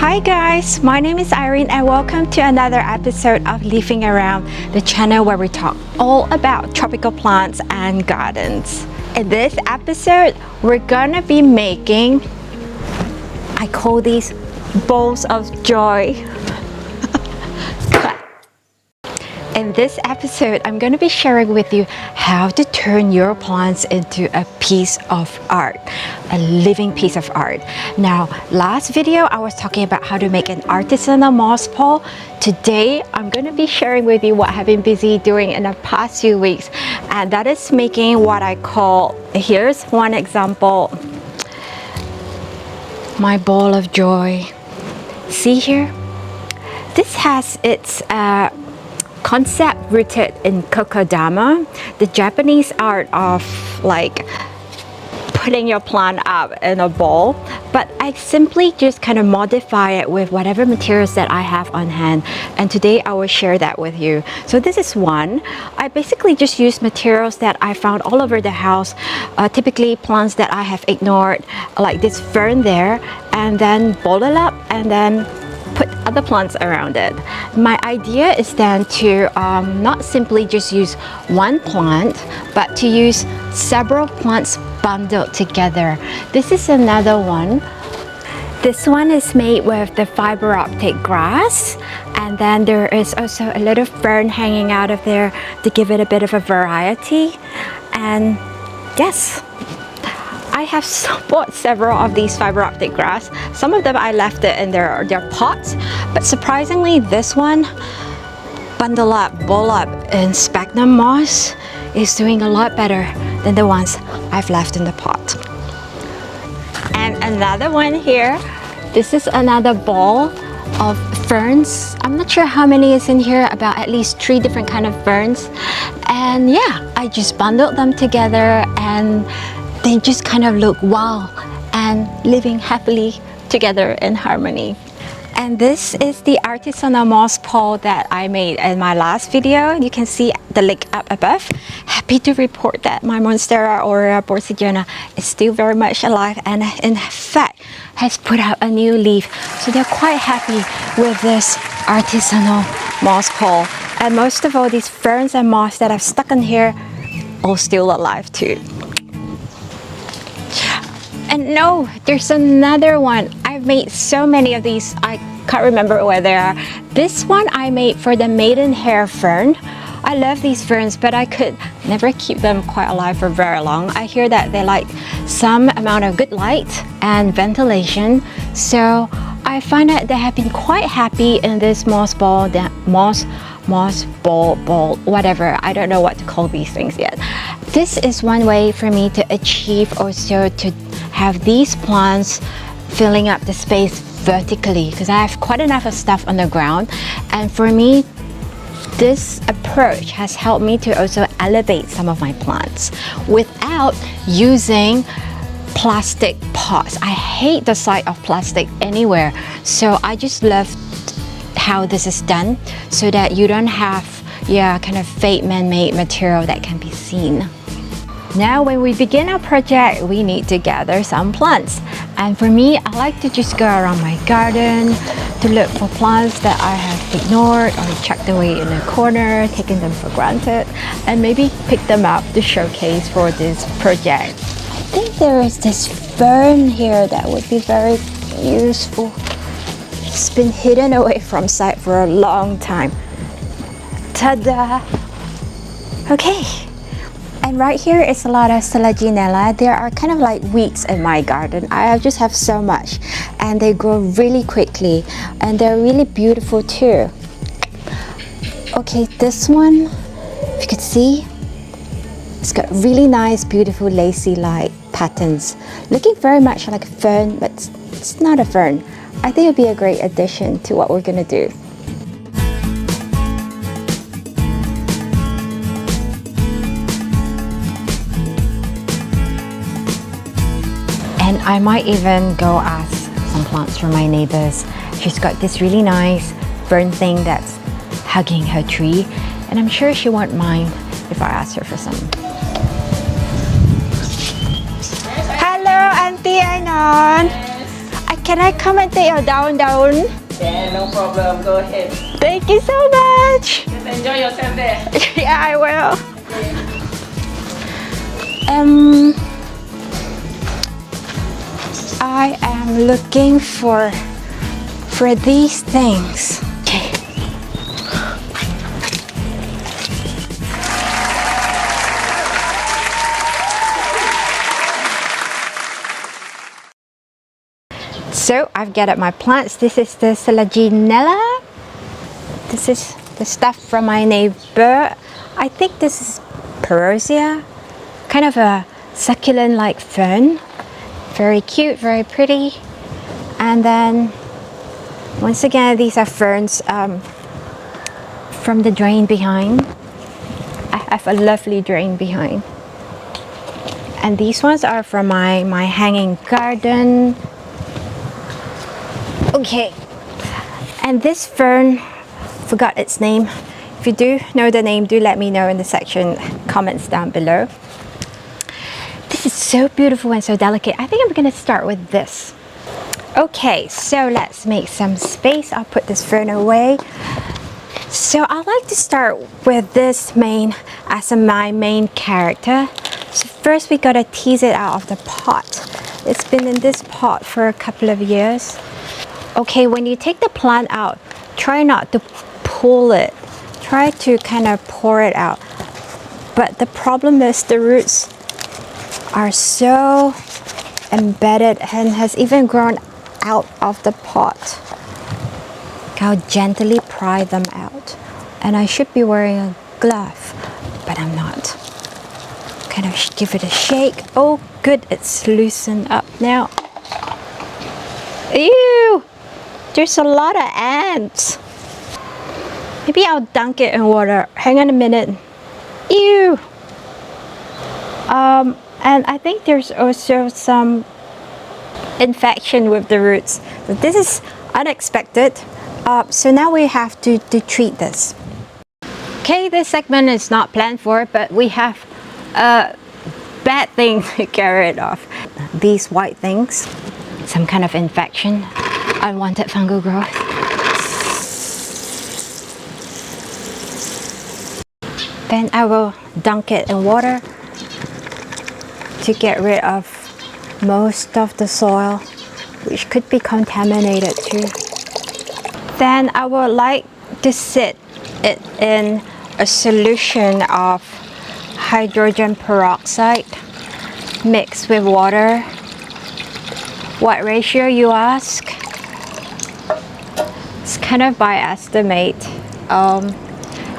Hi guys, my name is Irene and welcome to another episode of Leafing Around, the channel where we talk all about tropical plants and gardens. In this episode, we're gonna be making, I call these bowls of joy. In this episode, I'm going to be sharing with you how to turn your plants into a piece of art, a living piece of art. Now, last video, I was talking about how to make an artisanal moss pole. Today, I'm going to be sharing with you what I've been busy doing in the past few weeks, and that is making what I call, here's one example, my bowl of joy. See here? This has its concept rooted in Kokedama, the Japanese art of like putting your plant up in a bowl, but I simply just kind of modify it with whatever materials that I have on hand, and today I will share that with you. So this is one. I basically just use materials that I found all over the house, typically plants that I have ignored, like this fern there, and then bowl it up and then put other plants around it. My idea is then to not simply just use one plant, but to use several plants bundled together. This is another one. This one is made with the fiber optic grass, and then there is also a little fern hanging out of there to give it a bit of a variety. And yes, I have bought several of these fiber optic grass. Some of them I left it in their pots, but surprisingly this one, bundle up, bowl up in sphagnum moss, is doing a lot better than the ones I've left in the pot. And another one here, this is another bowl of ferns. I'm not sure how many is in here, about at least 3 different kind of ferns. And yeah, I just bundled them together and they just kind of look wow and living happily together in harmony. And this is the artisanal moss pole that I made in my last video. You can see the link up above. Happy to report that my Monstera or Borsigiana is still very much alive and in fact has put out a new leaf. So they're quite happy with this artisanal moss pole. And most of all, these ferns and moss that I've stuck in here are still alive too. And no, there's another one. I've made so many of these, I can't remember where they are. This one I made for the maidenhair fern. I love these ferns, but I could never keep them quite alive for very long. I hear that they like some amount of good light and ventilation. So I find that they have been quite happy in this moss ball, bowl, whatever. I don't know what to call these things yet. This is one way for me to achieve also to have these plants filling up the space vertically, because I have quite enough of stuff on the ground, and for me this approach has helped me to also elevate some of my plants without using plastic pots. I hate the sight of plastic anywhere, so I just love how this is done so that you don't have kind of fake man-made material that can be seen. Now when we begin our project, we need to gather some plants, and for me I like to just go around my garden to look for plants that I have ignored or chucked away in a corner, taking them for granted, and maybe pick them up to showcase for this project. I think there is this fern here that would be very useful. It's been hidden away from sight for a long time. Ta-da! Okay. And right here is a lot of selaginella. There are kind of like weeds in my garden. I just have so much, and they grow really quickly, and they're really beautiful too. Okay, this one, if you could see, it's got really nice, beautiful, lacy like patterns. Looking very much like a fern, but it's not a fern. I think it'd be a great addition to what we're gonna do. And I might even go ask some plants from my neighbors. She's got this really nice fern thing that's hugging her tree, and I'm sure she won't mind if I ask her for some. Hello, Auntie Anon. I can I come and take your down? Yeah, no problem. Go ahead. Thank you so much. Just enjoy yourself there. Yeah, I will. I am looking for these things. Okay. So I've gathered my plants. This is the Selaginella. This is the stuff from my neighbor. I think this is Perosia, kind of a succulent like fern. Very cute, very pretty. And then once again, these are ferns from the drain behind. I have a lovely drain behind. And these ones are from my hanging garden. Okay, and this fern, forgot its name. If you do know the name, do let me know in the section comments down below. This is so beautiful and so delicate. I think I'm gonna start with this. Okay, so let's make some space. I'll put this fern away. So I like to start with this as my main character. So first we gotta tease it out of the pot. It's been in this pot for a couple of years. Okay, when you take the plant out, try not to pull it. Try to kind of pour it out. But the problem is the roots are so embedded and has even grown out of the pot. I'll gently pry them out. And I should be wearing a glove, but I'm not. Kind of give it a shake. Oh, good, it's loosened up now. Ew! There's a lot of ants. Maybe I'll dunk it in water. Hang on a minute. Ew! And I think there's also some infection with the roots. So this is unexpected. So now we have to treat this. Okay, this segment is not planned for, but we have a bad thing to get rid of. These white things, some kind of infection, unwanted fungal growth. Then I will dunk it in water to get rid of most of the soil, which could be contaminated too. Then I would like to sit it in a solution of hydrogen peroxide mixed with water. What ratio, you ask? It's kind of by estimate.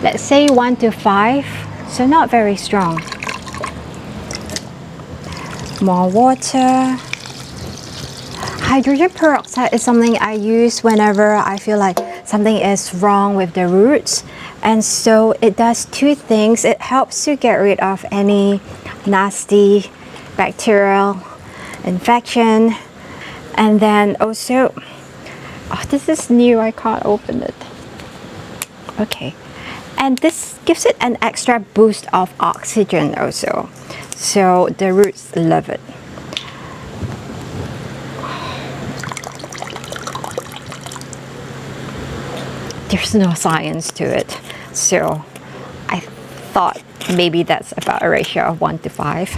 Let's say 1 to 5, so not very strong. More water. Hydrogen peroxide is something I use whenever I feel like something is wrong with the roots. And so it does two things. It helps to get rid of any nasty bacterial infection. And then also, oh, this is new, I can't open it. Okay. And this gives it an extra boost of oxygen also. So the roots love it. There's no science to it. So I thought maybe that's about a ratio of 1 to 5.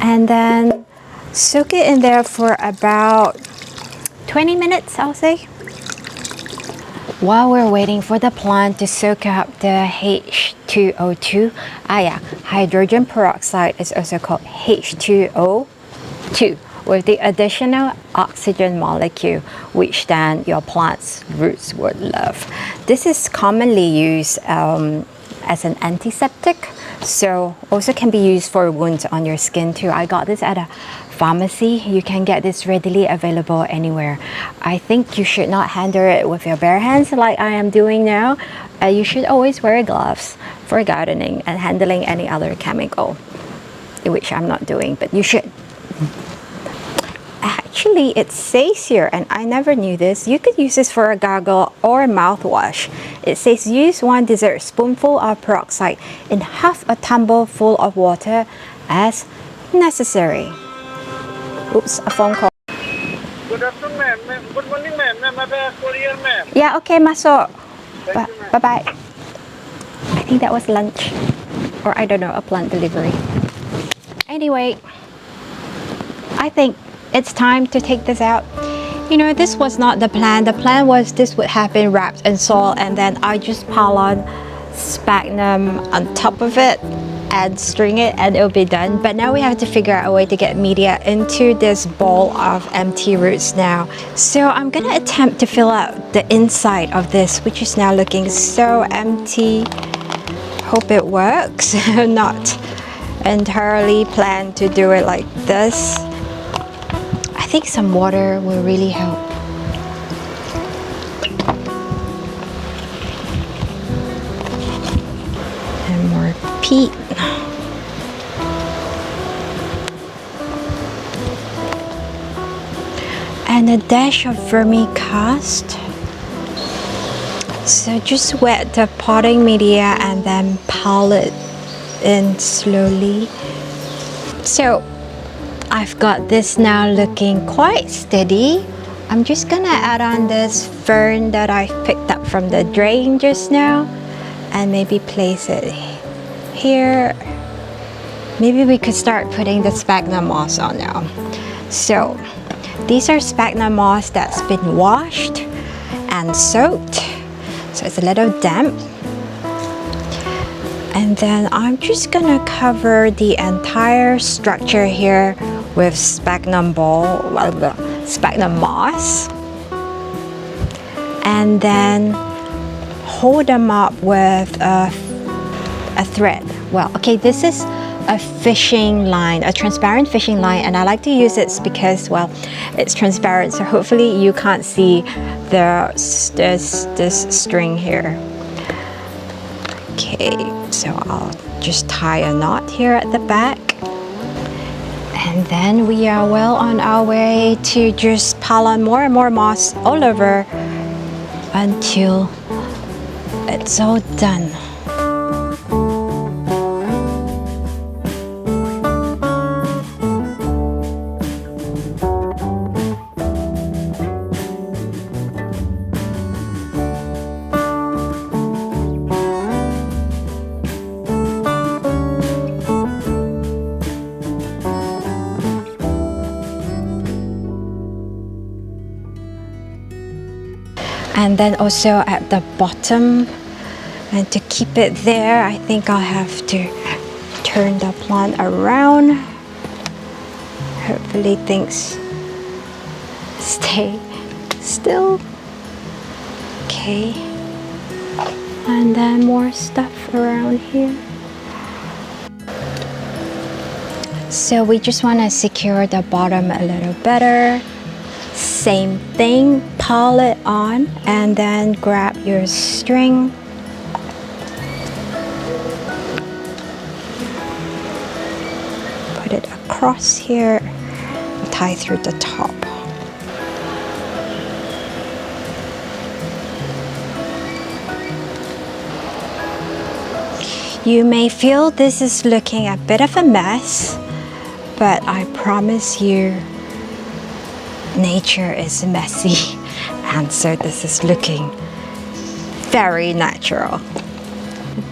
And then soak it in there for about 20 minutes, I'll say. While we're waiting for the plant to soak up the H2O2, hydrogen peroxide is also called H2O2, with the additional oxygen molecule, which then your plant's roots would love. This is commonly used as an antiseptic, so also can be used for wounds on your skin too. I got this at a pharmacy. You can get this readily available anywhere. I think you should not handle it with your bare hands like I am doing now. You should always wear gloves for gardening and handling any other chemical, which I'm not doing, but you should. Actually, it says here, and I never knew this, you could use this for a gargle or a mouthwash. It says use 1 dessert spoonful of peroxide in half a tumbler full of water as necessary. Oops, a phone call. Good Yeah, okay, Maso. Bye-bye. I think that was lunch. Or I don't know, a plant delivery. Anyway, I think it's time to take this out. You know, this was not the plan. The plan was this would have been wrapped in soil and then I just pile on sphagnum on top of it and string it and it'll be done. But now we have to figure out a way to get media into this bowl of empty roots now. So I'm gonna attempt to fill out the inside of this, which is now looking so empty. Hope it works. Not entirely planned to do it like this. I think some water will really help. And more peat. And a dash of vermicast. So just wet the potting media and then pile it in slowly. So I've got this now looking quite steady. I'm just gonna add on this fern that I picked up from the drain just now and maybe place it here. Maybe we could start putting the sphagnum moss on now. So these are sphagnum moss that's been washed and soaked, so it's a little damp. And then I'm just gonna cover the entire structure here with sphagnum sphagnum moss, and then hold them up with a thread. Well, okay, this is a fishing line, a transparent fishing line, and I like to use it because, well, it's transparent, so hopefully you can't see this string here. Okay, so I'll just tie a knot here at the back. And then we are well on our way to just pile on more and more moss all over until it's all done. And then also at the bottom, and to keep it there, I think I'll have to turn the plant around. Hopefully things stay still. Okay, and then more stuff around here. So we just want to secure the bottom a little better. Same thing, pile it on and then grab your string. Put it across here, tie through the top. You may feel this is looking a bit of a mess, but I promise you, nature is messy, and so this is looking very natural.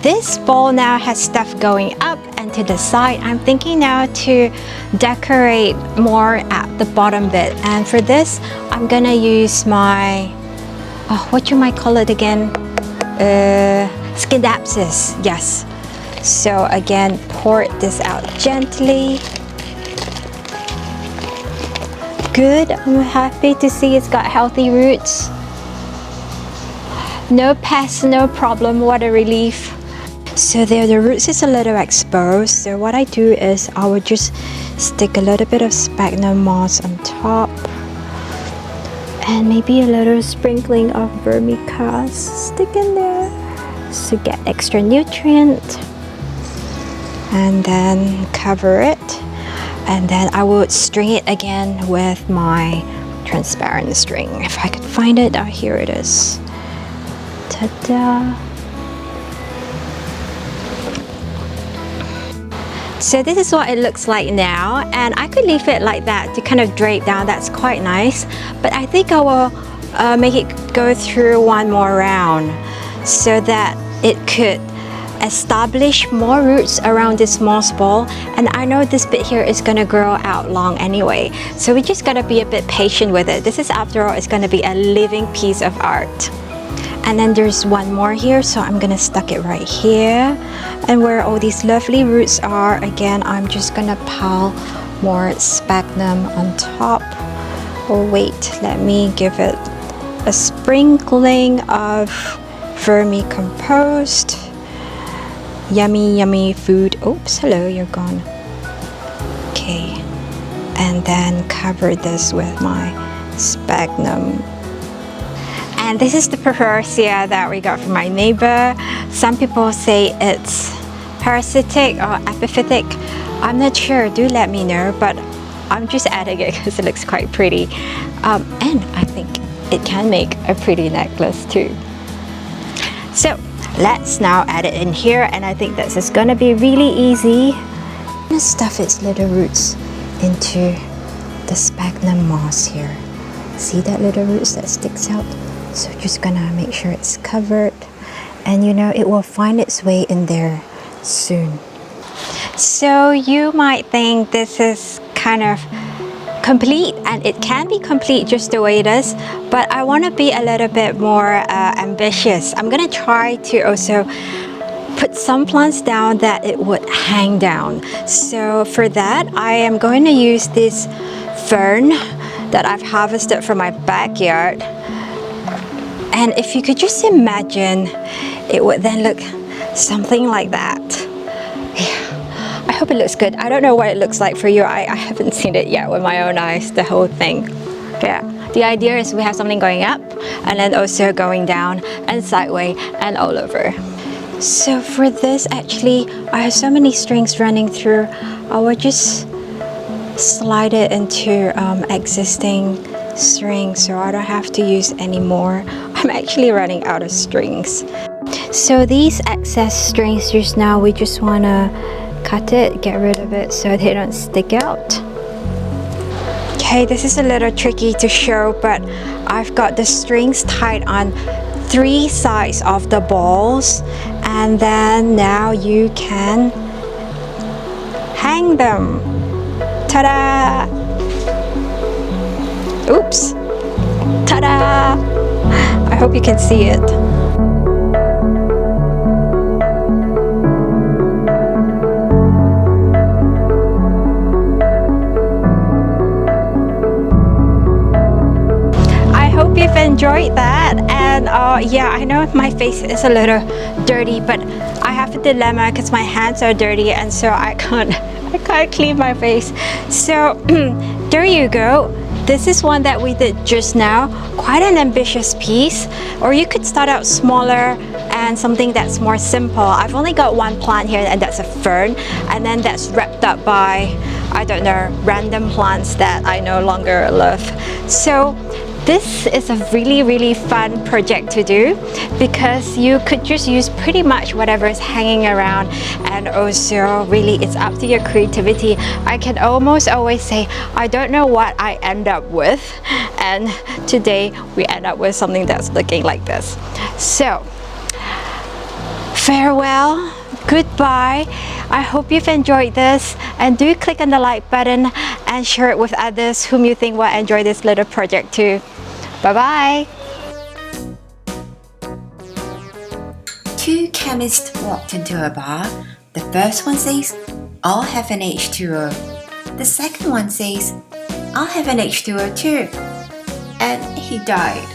This bowl now has stuff going up and to the side. I'm thinking now to decorate more at the bottom bit, and for this I'm gonna use my what you might call it again, scindapsus. Yes, so again, pour this out gently. Good, I'm happy to see it's got healthy roots. No pests, no problem, what a relief. So there, the roots is a little exposed, so what I do is I would just stick a little bit of sphagnum moss on top and maybe a little sprinkling of vermicast stick in there to get extra nutrient, and then cover it. And then I would string it again with my transparent string. If I could find it, here it is. Ta-da! So this is what it looks like now, and I could leave it like that to kind of drape down. That's quite nice, but I think I will make it go through one more round so that it could establish more roots around this moss ball. And I know this bit here is gonna grow out long anyway, so we just gotta be a bit patient with it. This is, after all, it's gonna be a living piece of art. And then there's one more here, so I'm gonna stuck it right here. And where all these lovely roots are, again, I'm just gonna pile more sphagnum on top. Oh wait, let me give it a sprinkling of vermicompost. Yummy, yummy food. Oops, hello, you're gone. Okay, and then cover this with my sphagnum. And this is the preferentia that we got from my neighbor. Some people say it's parasitic or epiphytic. I'm not sure, do let me know, but I'm just adding it because it looks quite pretty. And I think it can make a pretty necklace too. So let's now add it in here, and I think this is gonna be really easy. I'm gonna stuff its little roots into the sphagnum moss here. See that little roots that sticks out? So just gonna make sure it's covered, and you know, it will find its way in there soon. So you might think this is kind of complete, and it can be complete just the way it is, but I want to be a little bit more ambitious. I'm gonna try to also put some plants down that it would hang down. So for that, I am going to use this fern that I've harvested from my backyard. And if you could just imagine, it would then look something like that. Yeah, I hope it looks good. I don't know what it looks like for you. I haven't seen it yet with my own eyes, the whole thing. Yeah, the idea is we have something going up and then also going down and sideways and all over. So for this, actually, I have so many strings running through. I will just slide it into existing strings, so I don't have to use any more. I'm actually running out of strings. So these excess strings just now, we just want to cut it, get rid of it so they don't stick out. Okay, this is a little tricky to show, but I've got the strings tied on 3 sides of the balls, and then now you can hang them. Ta-da! Oops! Ta-da! I hope you can see it. I hope you've enjoyed that, and yeah, I know my face is a little dirty, but I have a dilemma because my hands are dirty, and so I can't clean my face. So there you go. This is one that we did just now. Quite an ambitious piece, or you could start out smaller and something that's more simple. I've only got one plant here, and that's a fern, and then that's wrapped up by, I don't know, random plants that I no longer love. So this is a really fun project to do, because you could just use pretty much whatever is hanging around, and also really it's up to your creativity. I can almost always say I don't know what I end up with, and today we end up with something that's looking like this. So farewell, goodbye. I hope you've enjoyed this, and do click on the like button and share it with others whom you think will enjoy this little project too. Bye-bye! 2 chemists walked into a bar. The first one says, "I'll have an H2O." The second one says, "I'll have an H2O too." And he died.